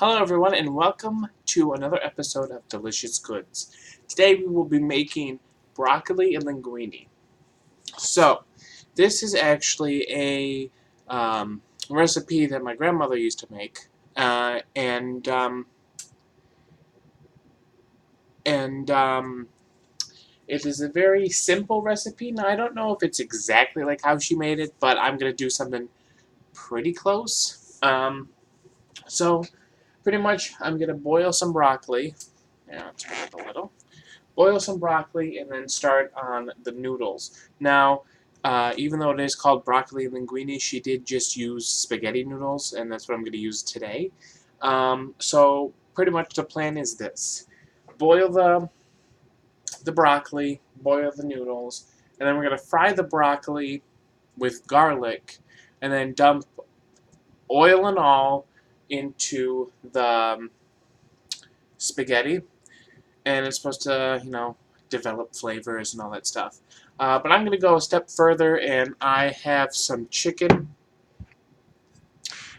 Hello everyone and welcome to another episode of Delicious Goods. Today we will be making broccoli and linguine. So, this is actually a recipe that my grandmother used to make, and it is a very simple recipe. Now I don't know if it's exactly like how she made it, but I'm gonna do something pretty close. So pretty much, I'm gonna boil some broccoli. Yeah, I'll turn it a little. Boil some broccoli and then start on the noodles. Now, even though it is called broccoli linguine, she did just use spaghetti noodles, and that's what I'm going to use today. So pretty much the plan is this: boil the broccoli, boil the noodles, and then we're going to fry the broccoli with garlic, and then dump oil and all into the spaghetti, and it's supposed to, develop flavors and all that stuff. But I'm going to go a step further, and I have some chicken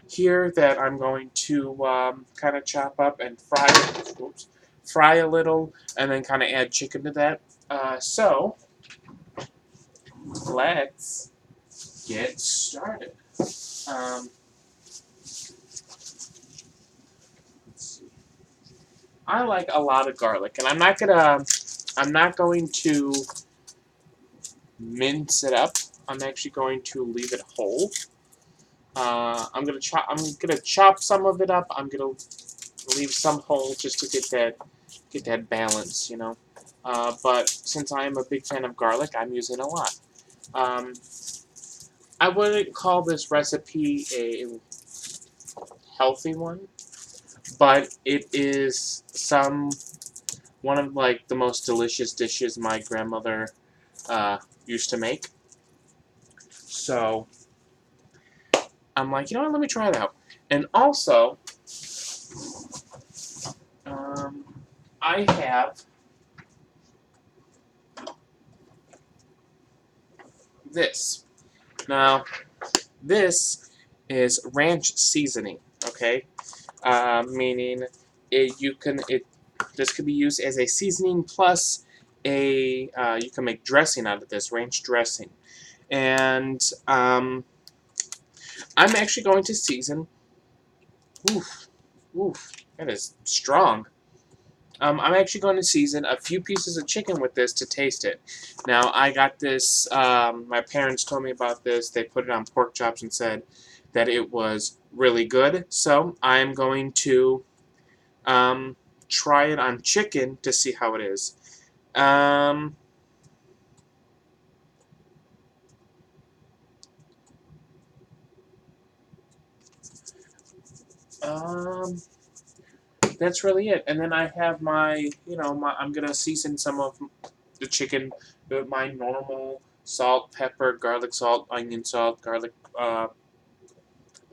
here that I'm going to kind of chop up and fry. Oops, fry a little, and then kind of add chicken to that. So let's get started. Um, let's see. I like a lot of garlic, and I'm not going to mince it up. I'm actually going to leave it whole. I'm gonna chop some of it up. I'm gonna leave some whole just to get that balance, you know. But since I am a big fan of garlic, I'm using a lot. Um, I wouldn't call this recipe a healthy one, but it is one of like the most delicious dishes my grandmother used to make. So I'm like, you know what? Let me try it out. And also, um, I have this. Now, this is ranch seasoning. Okay, meaning this could be used as a seasoning plus you can make dressing out of this ranch dressing, and I'm actually going to season. Oof, oof, that is strong. I'm actually going to season a few pieces of chicken with this to taste it. Now, I got this, my parents told me about this. They put it on pork chops and said that it was really good. So, I'm going to try it on chicken to see how it is. Um, um, that's really it. And then I have I'm going to season some of the chicken with my normal salt, pepper, garlic salt, onion salt, garlic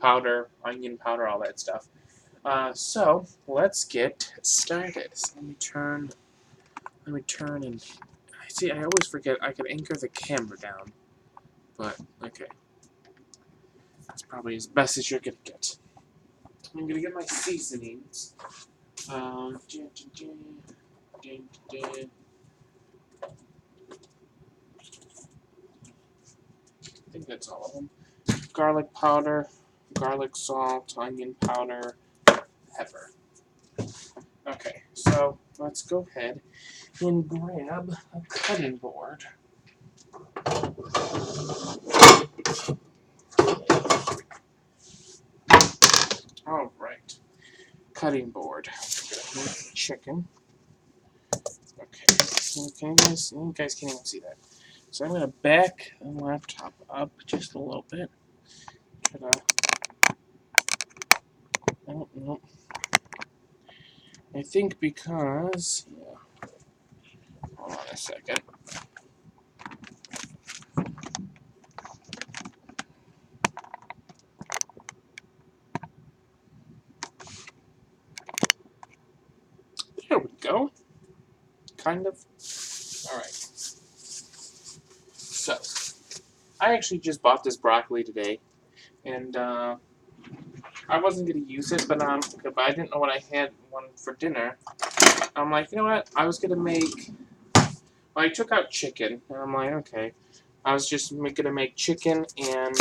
powder, onion powder, all that stuff. So let's get started. So let me turn and see. I always forget I could anchor the camera down, but okay, that's probably as best as you're gonna get. I'm gonna get my seasonings. Dun, dun, dun, dun. I think that's all of them. Garlic powder, garlic salt, onion powder, pepper. Okay, so let's go ahead and grab a cutting board. All right, cutting board. Chicken. Okay, you guys can't even see that. So I'm gonna back the laptop up just a little bit. Try to. Oh, no. I think because. Yeah. Hold on a second. There we go. Kind of. All right. So I actually just bought this broccoli today, and I wasn't gonna use it, but I didn't know what I had one for dinner. I'm like, you know what? I was gonna make. Well, I took out chicken, and I'm like, okay. I was just gonna make chicken and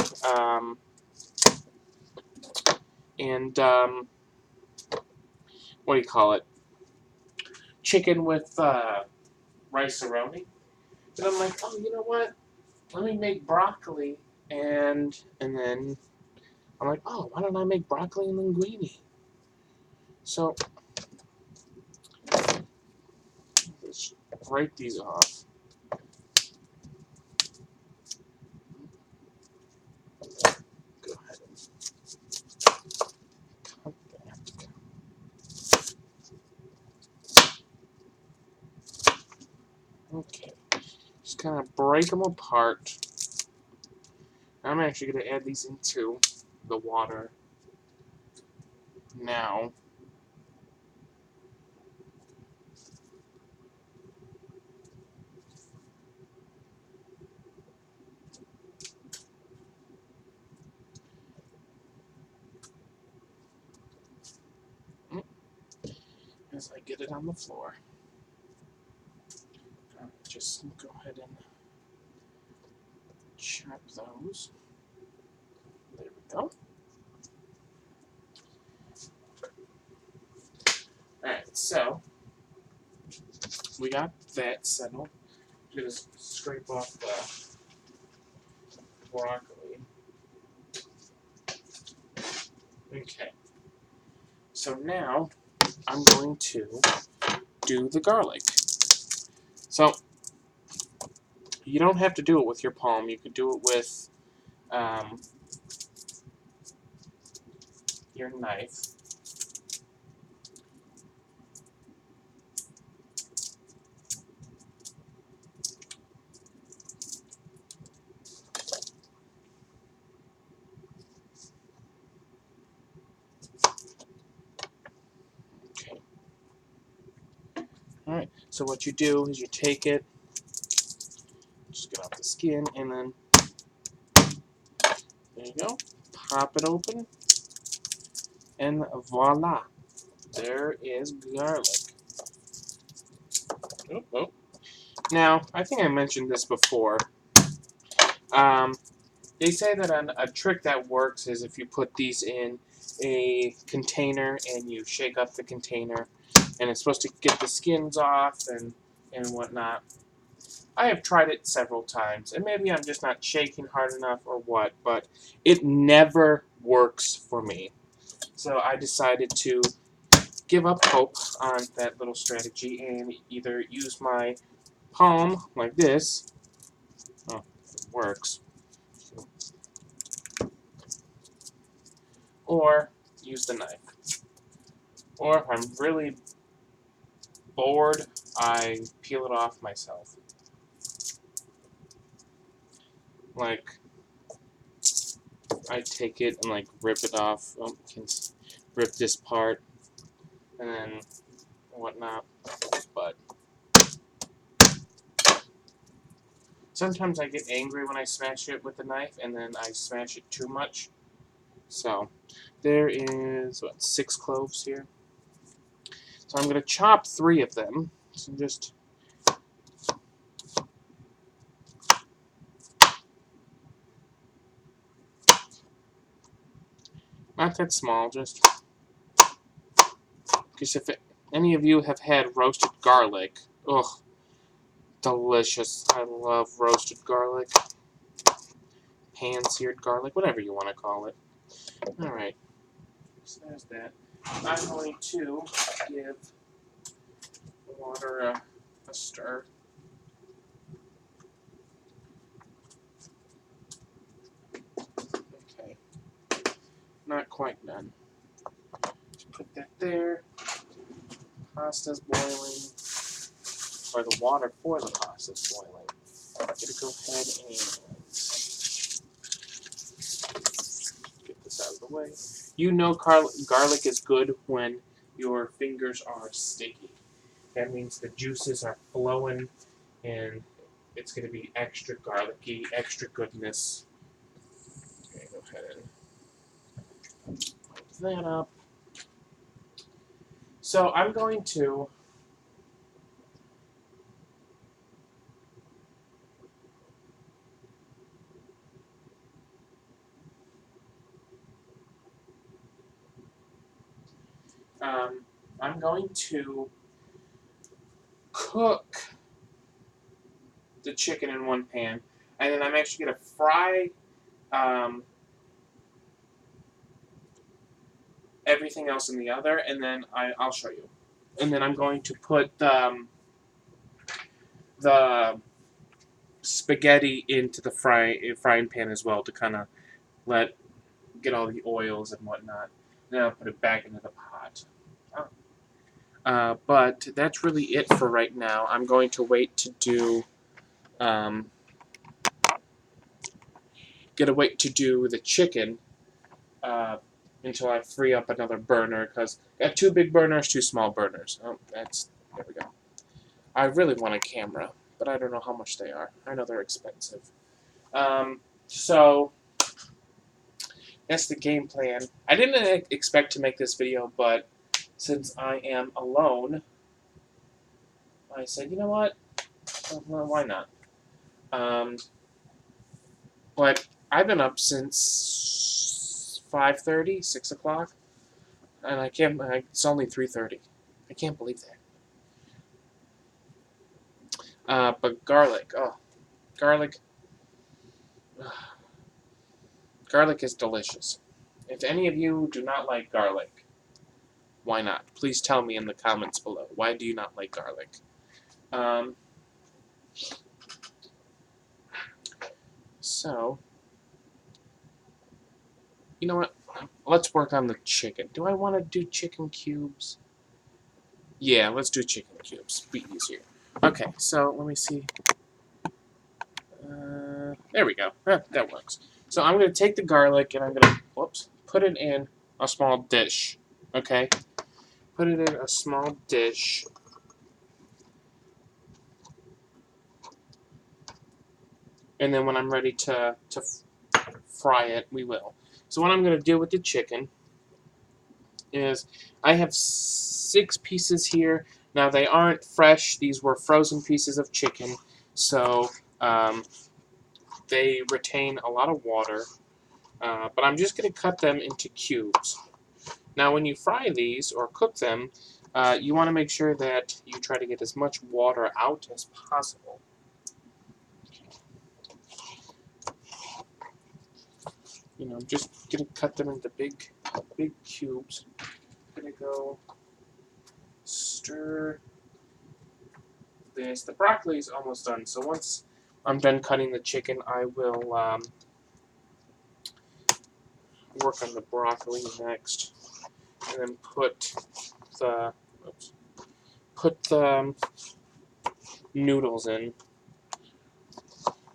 what do you call it? Chicken with rice-a-roni. And I'm like, oh, you know what? Let me make broccoli, and then I'm like, oh, why don't I make broccoli and linguine? So let's break these off. Go ahead and cut that. Okay, just kind of break them apart. I'm actually going to add these into the water now. As I get it on the floor. Just go ahead and chop those. There we go. Alright, so we got that settled. I'm going to scrape off the broccoli. Okay. So now I'm going to do the garlic. So you don't have to do it with your palm. You could do it with your knife. Okay. Alright, so what you do is you take it, just get off the skin, and then there you go. Pop it open, and voila. There is garlic. Oh, oh. Now, I think I mentioned this before. They say that a trick that works is if you put these in a container and you shake up the container, and it's supposed to get the skins off and whatnot. I have tried it several times, and maybe I'm just not shaking hard enough or what, but it never works for me. So I decided to give up hope on that little strategy and either use my palm like this. Oh, it works. Or use the knife. Or if I'm really bored, I peel it off myself. Like, I take it and like rip it off. Oh, can rip this part and then whatnot. But sometimes I get angry when I smash it with the knife, and then I smash it too much. So there is what, 6 cloves here. So I'm gonna chop 3 of them. So just not that small, just because if any of you have had roasted garlic, ugh, delicious. I love roasted garlic, pan-seared garlic, whatever you want to call it. All right, so there's that. I'm going to give the water a stir. Okay, not quite done. Just put that there. Pasta's boiling, or the water for the pasta's boiling. I'm going to go ahead and get this out of the way. You know garlic is good when your fingers are sticky. That means the juices are flowing and it's going to be extra garlicky, extra goodness. Okay, go ahead and that up. So I'm going to I'm going to cook the chicken in one pan, and then I'm actually going to fry everything else in the other, and then I'll show you. And then I'm going to put the spaghetti into the frying pan as well to kind of get all the oils and whatnot. Then I'll put it back into the pot. But that's really it for right now. I'm going to wait to do the chicken until I free up another burner, because I got 2 big burners, 2 small burners. Oh, there we go. I really want a camera, but I don't know how much they are. I know they're expensive. So that's the game plan. I didn't expect to make this video, but since I am alone, I said, you know what? Well, why not? But I've been up since 5:30, 6 o'clock, and it's only 3:30. I can't believe that. But garlic, garlic, garlic is delicious. If any of you do not like garlic, why not? Please tell me in the comments below. Why do you not like garlic? So, you know what? Let's work on the chicken. Do I want to do chicken cubes? Yeah, let's do chicken cubes. Be easier. Okay, so let me see. There we go. That works. So I'm going to take the garlic and I'm going to, put it in a small dish. Okay? Put it in a small dish. And then when I'm ready to fry it, we will. So what I'm going to do with the chicken is I have 6 pieces here. Now they aren't fresh. These were frozen pieces of chicken. So they retain a lot of water. But I'm just going to cut them into cubes. Now when you fry these or cook them, you want to make sure that you try to get as much water out as possible. You know, I'm just going to cut them into big cubes. I'm going to go stir this. The broccoli is almost done, so once I'm done cutting the chicken, I will work on the broccoli next, and then put the noodles in.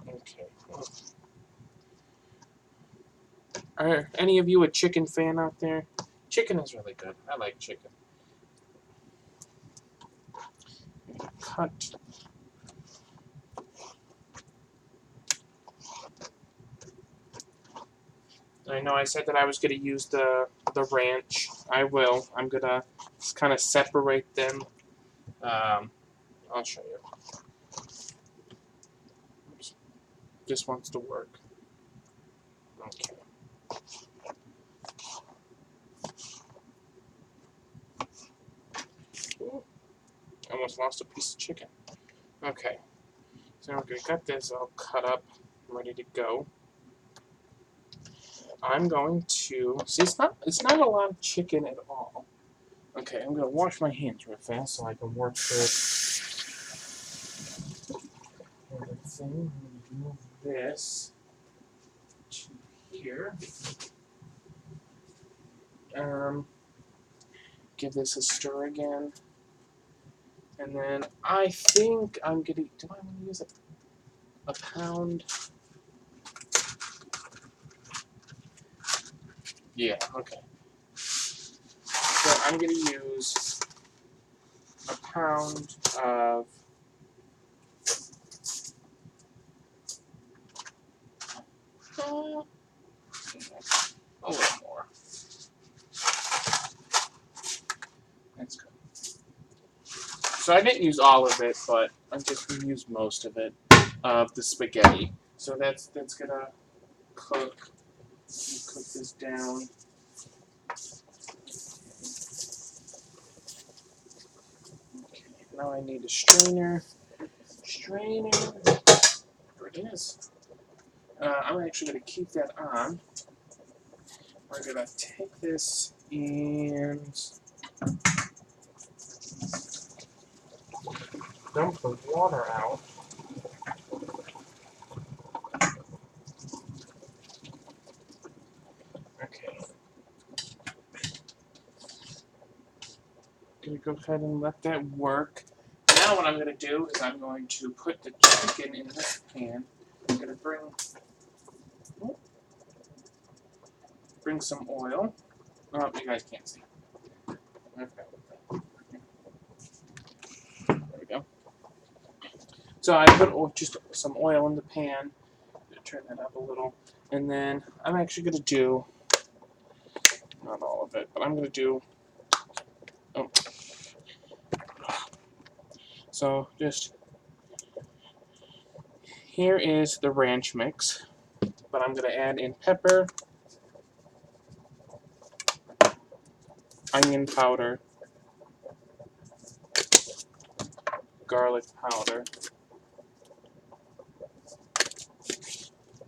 Okay. Are any of you a chicken fan out there? Chicken is really good. I like chicken. Cut. I know I said that I was going to use the ranch. I will. I'm going to kind of separate them. I'll show you. Oops. This wants to work. Okay. Ooh, almost lost a piece of chicken. Okay. So now we're going to cut this all cut up. I'm ready to go. I'm going to see. It's not a lot of chicken at all. Okay, I'm gonna wash my hands real fast so I can work this. Everything. I'm gonna move this to here. Give this a stir again, and then I think I'm gonna. Do I want to use a pound? Yeah. Okay. So I'm gonna use a pound of. A little more. So I didn't use all of it, but I just used most of it, of the spaghetti. So that's gonna cook. Cook this down. Okay, now I need a strainer. Strainer. There it is. I'm actually gonna keep that on. We're gonna take this and dump the water out. Okay. Gonna go ahead and let that work. Now what I'm going to do is I'm going to put the chicken in this pan. I'm going to bring some oil. Oh, you guys can't see. Okay. There we go. So I put just some oil in the pan. Turn that up a little. And then I'm actually going to do, not all of it, but I'm going to do, oh. So just, here is the ranch mix. But I'm going to add in pepper, onion powder, garlic powder,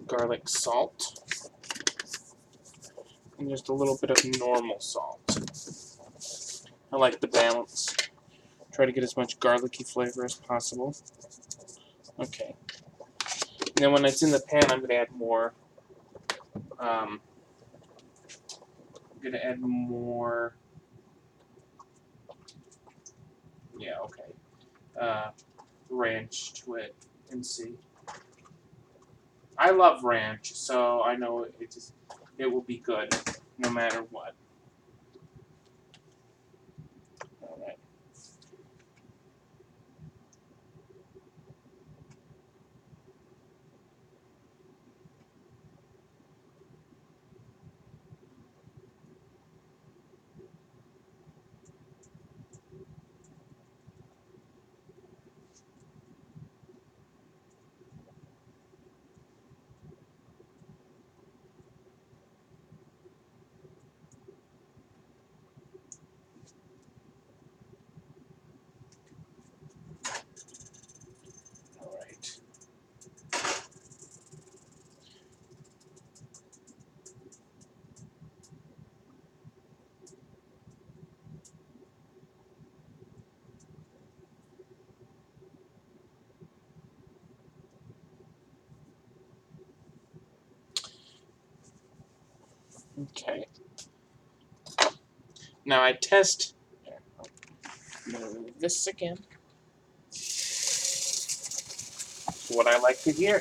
garlic salt, and just a little bit of normal salt. I like the balance. Try to get as much garlicky flavor as possible. Okay. And then when it's in the pan, I'm going to add more. I'm going to add more. Yeah, okay. Ranch to it and see. I love ranch, so I know it will be good no matter what. All right. All right. Okay. Now I test. I'm going to remove this again. What I like to hear.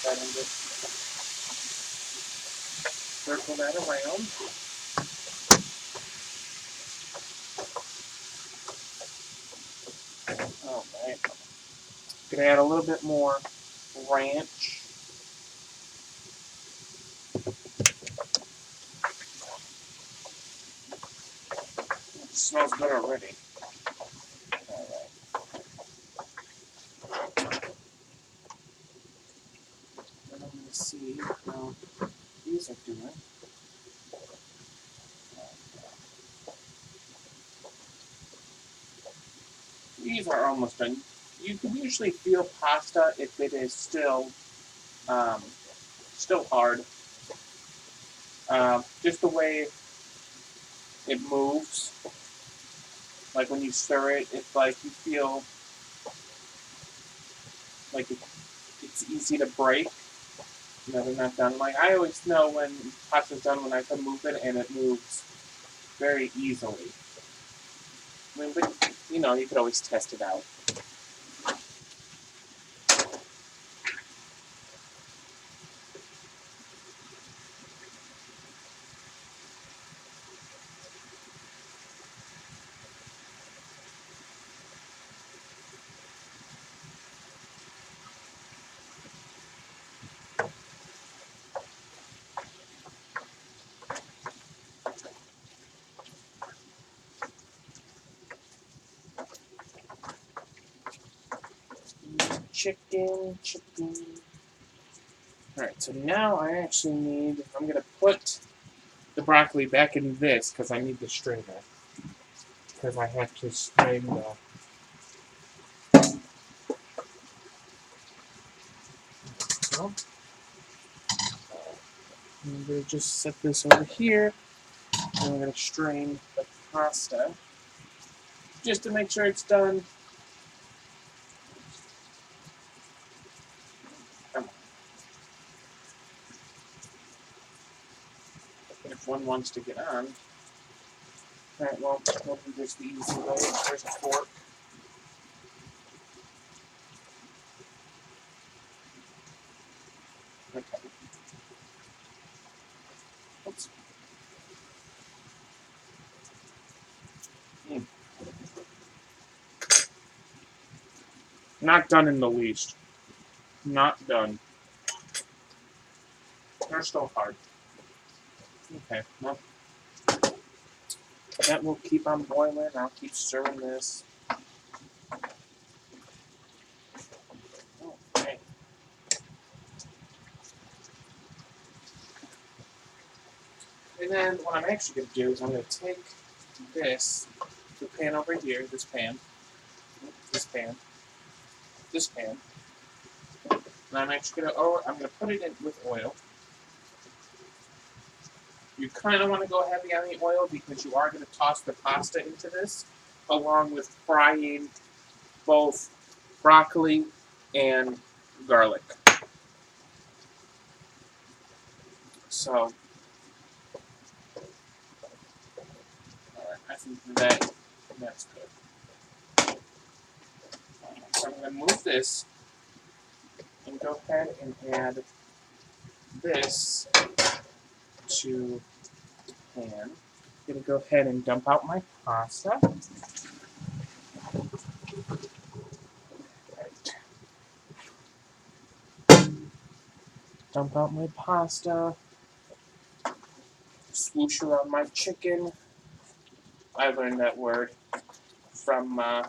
Try to just circle that around. All right. Gonna add a little bit more ranch. It smells good already. All right. And I'm gonna see how these are doing. These are almost done. You can usually feel pasta if it is still hard. Just the way it moves, like when you stir it, it's like you feel like it's easy to break. No, they're not done. Like I always know when pasta's done when I can move it and it moves very easily. I mean, but you could always test it out. chicken. Alright, so now I actually need, I'm going to put the broccoli back in this because I need the strainer. Because I have to strain the... So, I'm going to just set this over here. And I'm going to strain the pasta just to make sure it's done. If one wants to get on. Alright, well, we'll do this the easy way. There's a fork. Okay. Oops. Not done in the least. Not done. They're still hard. Okay, well, that will keep on boiling. I'll keep stirring this. Okay. And then what I'm actually going to do is I'm going to take this, the pan over here, this pan, and I'm actually going to, I'm going to put it in with oil. You kind of want to go heavy on the oil because you are going to toss the pasta into this, along with frying both broccoli and garlic. So, I think that's good. So I'm going to move this and go ahead and add this to the pan. I'm going to go ahead and dump out my pasta. Right. Dump out my pasta. Swoosh around my chicken. I learned that word from a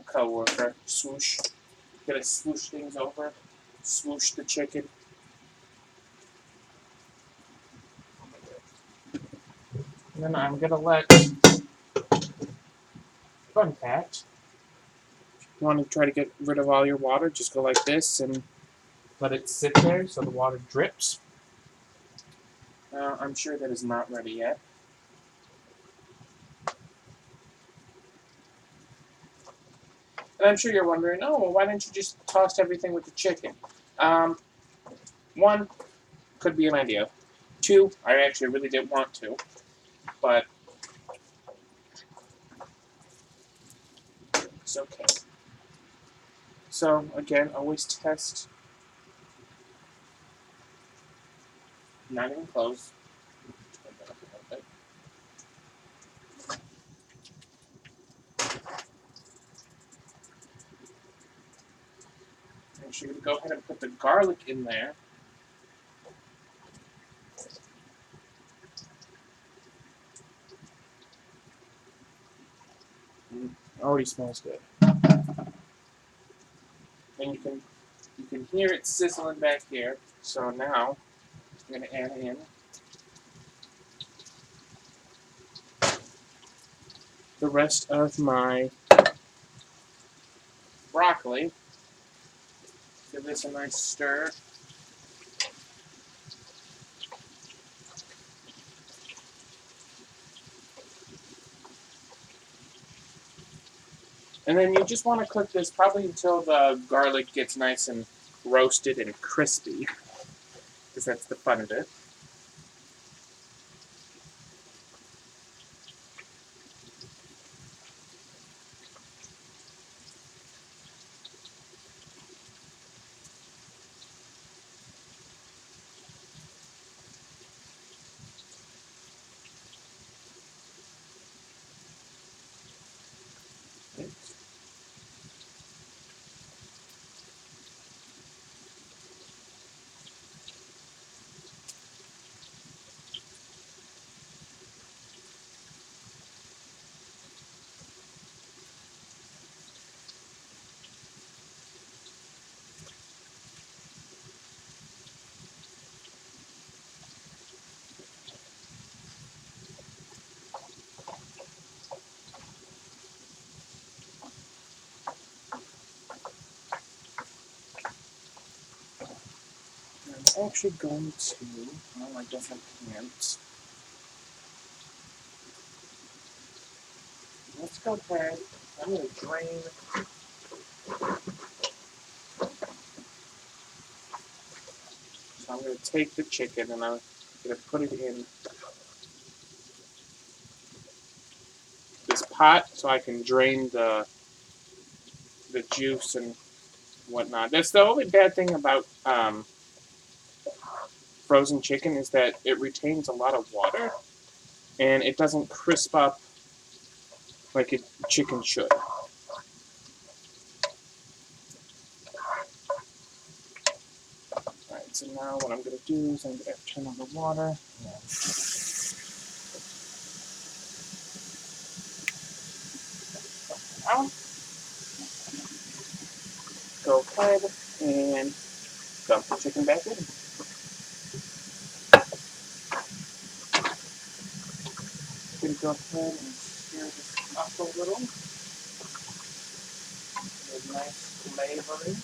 coworker. Swoosh. Gonna swoosh things over. Swoosh the chicken. And then I'm gonna let, fun fact, if you want to try to get rid of all your water, just go like this and let it sit there so the water drips. I'm sure that is not ready yet. And I'm sure you're wondering, oh, well, why didn't you just toss everything with the chicken? One, could be an idea. Two, I actually really didn't want to, but it's okay. So, again, always test. Not even close. I'm sure to go ahead and put the garlic in there. Already smells good. And you can hear it sizzling back here. So now I'm going to add in the rest of my broccoli. Give this a nice stir. And then you just want to cook this probably until the garlic gets nice and roasted and crispy, because that's the fun of it. actually going to, well, I definitely can't. Let's go ahead. I'm going to drain. So I'm going to take the chicken and I'm going to put it in this pot so I can drain the juice and whatnot. That's the only bad thing about frozen chicken is that it retains a lot of water and it doesn't crisp up like a chicken should. Alright, so now what I'm going to do is I'm going to turn on the water. Now, go ahead and dump the chicken back in. I'm going to go ahead and stir this up a little. Get a nice flavoring.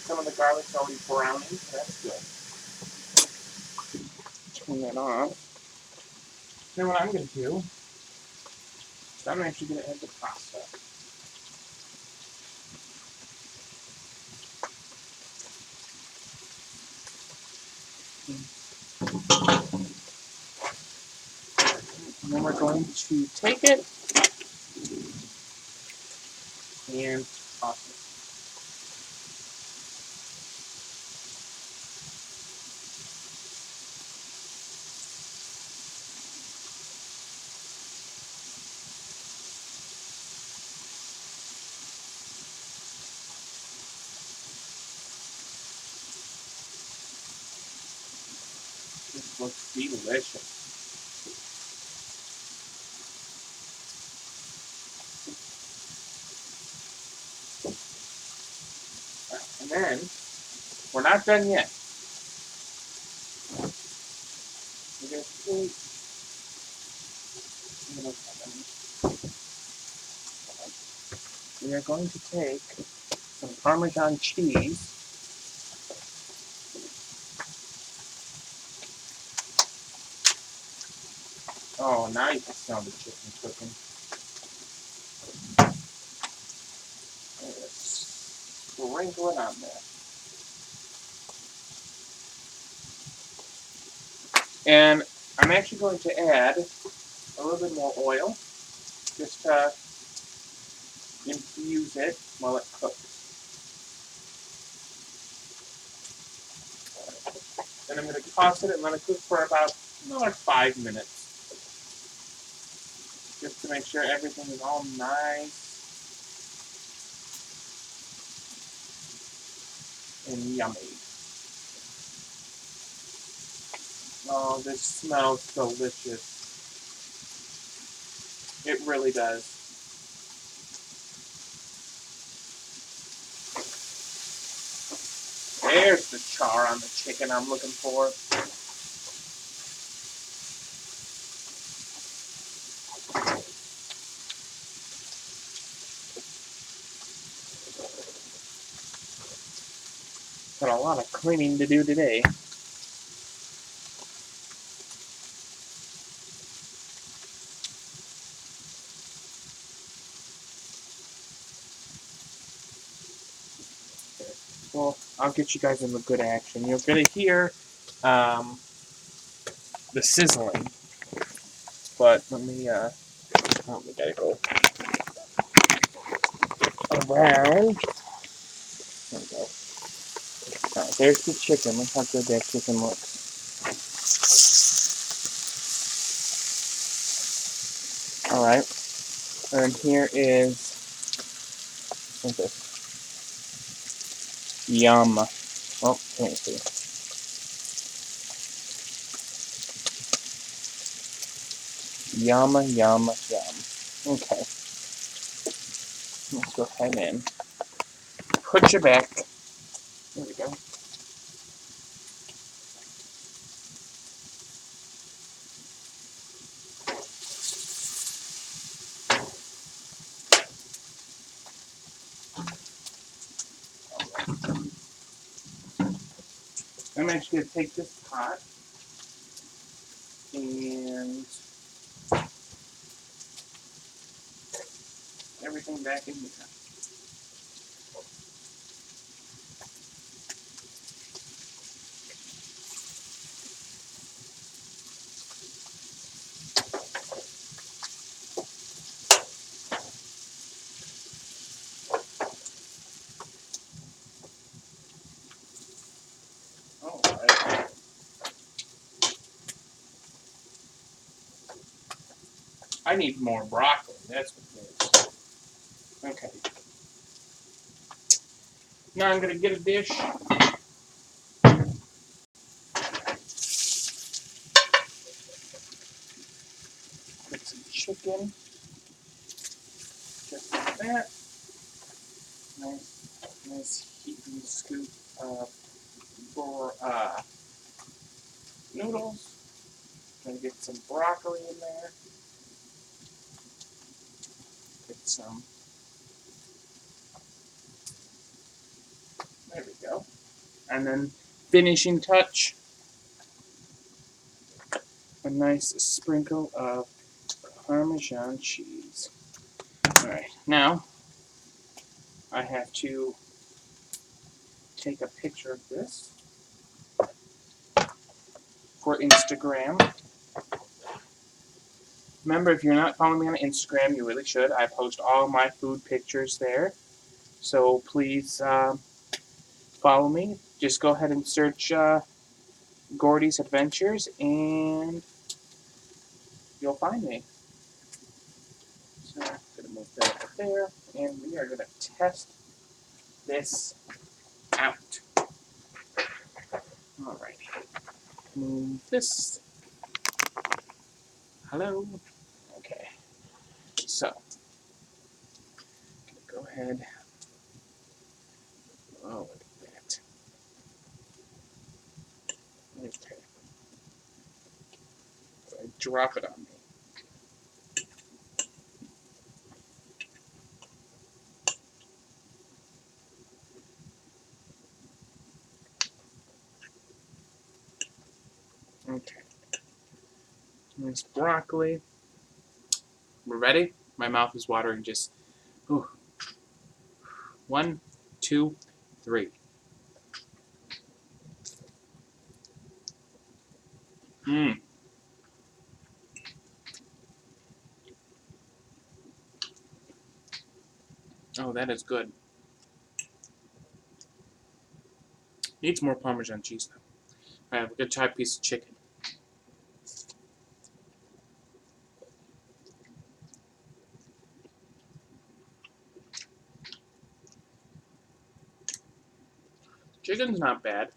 Some of the garlic's already browning, so that's good. Turn that off. Then what I'm going to do is I'm actually going to add the pasta. And then we're going to take it and toss it. This looks delicious. And then, we're not done yet. We're going to take, we are going to take some Parmesan cheese. Oh, now you can smell the chicken cooking. Sprinkle it on there. And I'm actually going to add a little bit more oil just to infuse it while it cooks. Then I'm going to toss it and let it cook for about another 5 minutes. Just to make sure everything is all nice and yummy. Oh, this smells delicious. It really does. There's the char on the chicken I'm looking for. Got a lot of cleaning to do today. Well, I'll get you guys in the good action. You're going to hear the sizzling. But let me, we gotta go around. There we go. Alright, there's the chicken. Look how good that chicken looks. Alright. And here is, what's this? Yum. Oh, can't see. Yum, yum, yum. Okay. Let's go ahead and put you back. There we go. I'm actually going to take this pot and everything back in here. All right. I need more broccoli. That's what it is. Okay. Now I'm going to get a dish. Put some chicken. Just like that. Nice heaping scoop of noodles. Gonna get some broccoli in there. Get some. There we go. And then finishing touch, a nice sprinkle of Parmesan cheese. All right, now I have to take a picture of this for Instagram. Remember, if you're not following me on Instagram, you really should. I post all my food pictures there. So please follow me. Just go ahead and search Gordy's Adventures and you'll find me. So I'm going to move that over there. And we are going to test this out. Alright. Move this. Hello. Okay. So, go ahead. Oh, look at that. Okay. So I drop it on me. Okay. Nice broccoli. We're ready? My mouth is watering just. Ooh. 1, 2, 3. Mmm. Oh, that is good. Needs more Parmesan cheese though. I have a good type piece of chicken. Chicken's not bad.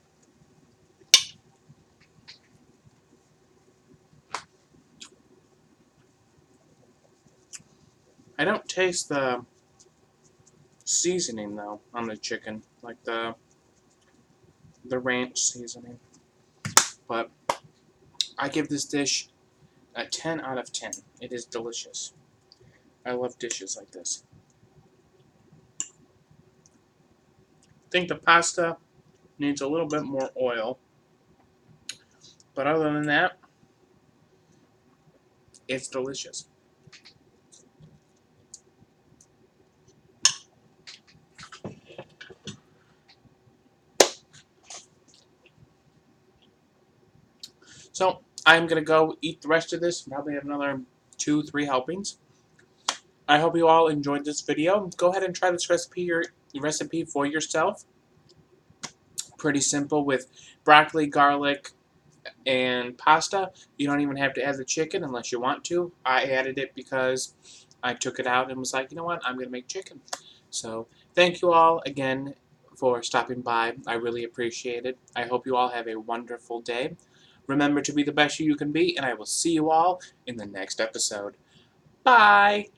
I don't taste the seasoning though on the chicken, like the ranch seasoning. But I give this dish a 10 out of 10. It is delicious. I love dishes like this. I think the pasta needs a little bit more oil. But other than that, it's delicious. So I'm going to go eat the rest of this. Probably have another 2, 3 helpings. I hope you all enjoyed this video. Go ahead and try this recipe for yourself. Pretty simple with broccoli, garlic, and pasta. You don't even have to add the chicken unless you want to. I added it because I took it out and was like, you know what, I'm going to make chicken. So thank you all again for stopping by. I really appreciate it. I hope you all have a wonderful day. Remember to be the best you can be, and I will see you all in the next episode. Bye!